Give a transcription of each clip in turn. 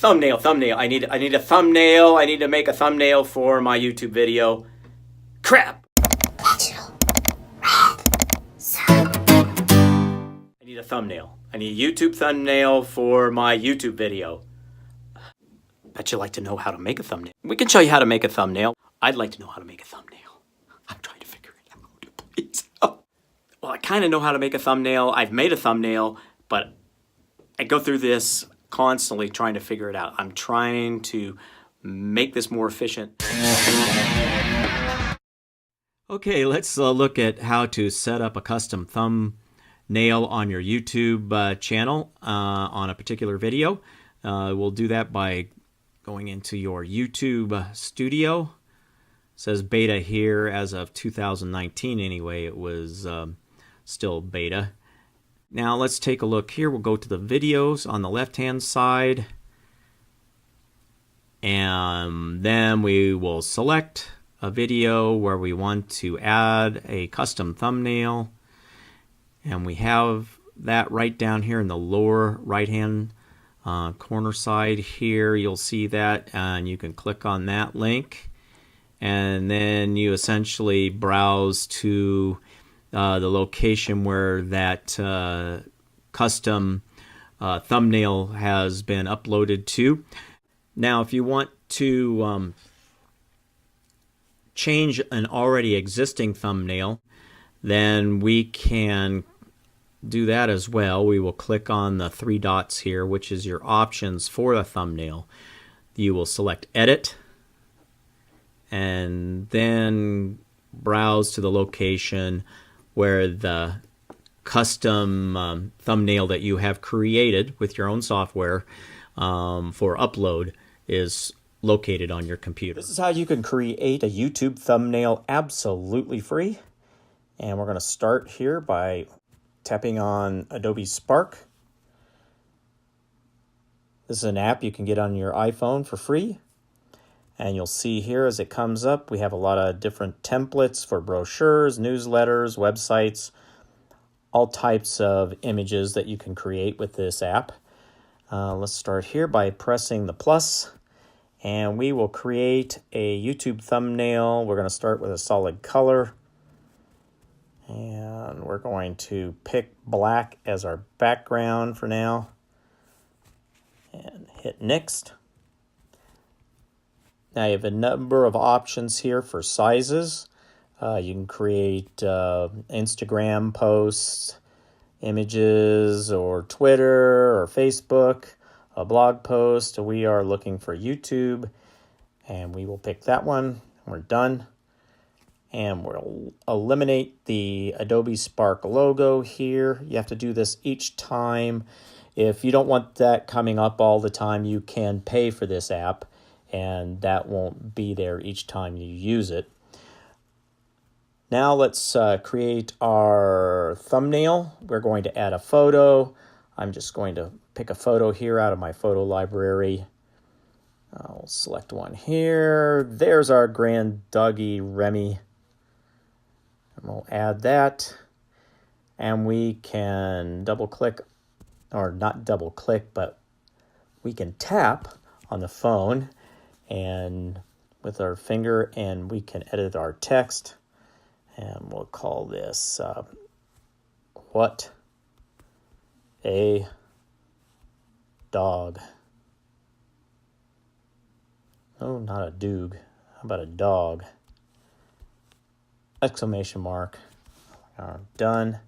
Thumbnail. I need a thumbnail. I need to make a thumbnail for my YouTube video. Crap! I need a thumbnail. I need a YouTube thumbnail for my YouTube video. Bet you'd like to know how to make a thumbnail. We can show you how to make a thumbnail. I'd like to know how to make a thumbnail. I'm trying to figure it out, please. Oh. Well, I kind of know how to make a thumbnail. I've made a thumbnail, but I go through this constantly trying to figure it out. I'm trying to make this more efficient. Okay, let's look at how to set up a custom thumbnail on your YouTube channel on a particular video. We'll do that by going into your YouTube studio. It says beta here as of 2019 anyway. It was still beta. Now let's take a look here. We'll go to the videos on the left hand side, and then we will select a video where we want to add a custom thumbnail, and we have that right down here in the lower right hand corner side here. You'll see that, and you can click on that link, and then you essentially browse to the location where that custom thumbnail has been uploaded to. Now if you want to change an already existing thumbnail, then we can do that as well. We will click on the three dots here, which is your options for a thumbnail. You will select edit and then browse to the location where the custom thumbnail that you have created with your own software for upload is located on your computer. This is how you can create a YouTube thumbnail absolutely free. And we're going to start here by tapping on Adobe Spark. This is an app you can get on your iPhone for free. And you'll see here as it comes up, we have a lot of different templates for brochures, newsletters, websites, all types of images that you can create with this app. Let's start here by pressing the plus, and we will create a YouTube thumbnail. We're going to start with a solid color, and we're going to pick black as our background for now, and hit next. Now you have a number of options here for sizes. You can create Instagram posts, images, or Twitter or Facebook, a blog post. We are looking for YouTube, and we will pick that one. We're done. And we'll eliminate the Adobe Spark logo here. You have to do this each time. If you don't want that coming up all the time, you can pay for this app, and that won't be there each time you use it. Now let's create our thumbnail. We're going to add a photo. I'm just going to pick a photo here out of my photo library. I'll select one here. There's our grand doggy Remy. And we'll add that. And we can double click, or not double click, but we can tap on the phone and with our finger, and we can edit our text. And we'll call this what a dog. Oh, not a doog. How about a dog? Exclamation mark. Done.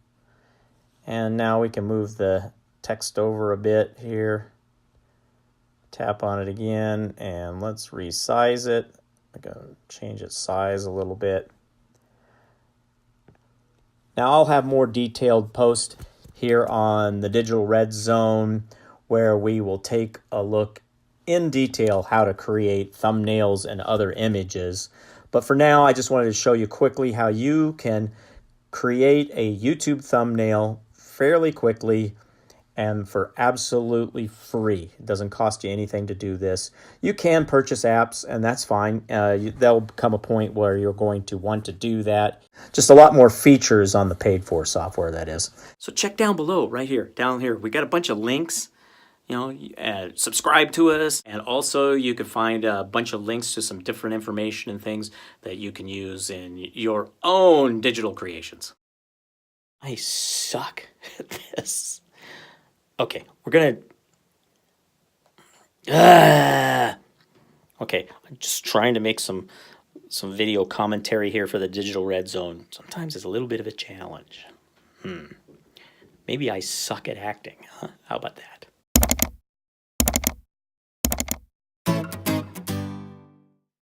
And now we can move the text over a bit here. Tap on it again, and let's resize it. I'm going to change its size a little bit. Now I'll have more detailed posts here on the Digital Red Zone where we will take a look in detail how to create thumbnails and other images. But for now, I just wanted to show you quickly how you can create a YouTube thumbnail fairly quickly and for absolutely free. It doesn't cost you anything to do this. You can purchase apps, and that's fine. There'll come a point where you're going to want to do that. Just a lot more features on the paid-for software, that is. So check down below, right here, down here. We got a bunch of links subscribe to us. And also you can find a bunch of links to some different information and things that you can use in your own digital creations. I suck at this. Okay, we're gonna... Okay, I'm just trying to make some video commentary here for the Digital Red Zone. Sometimes it's a little bit of a challenge. Maybe I suck at acting, huh? How about that?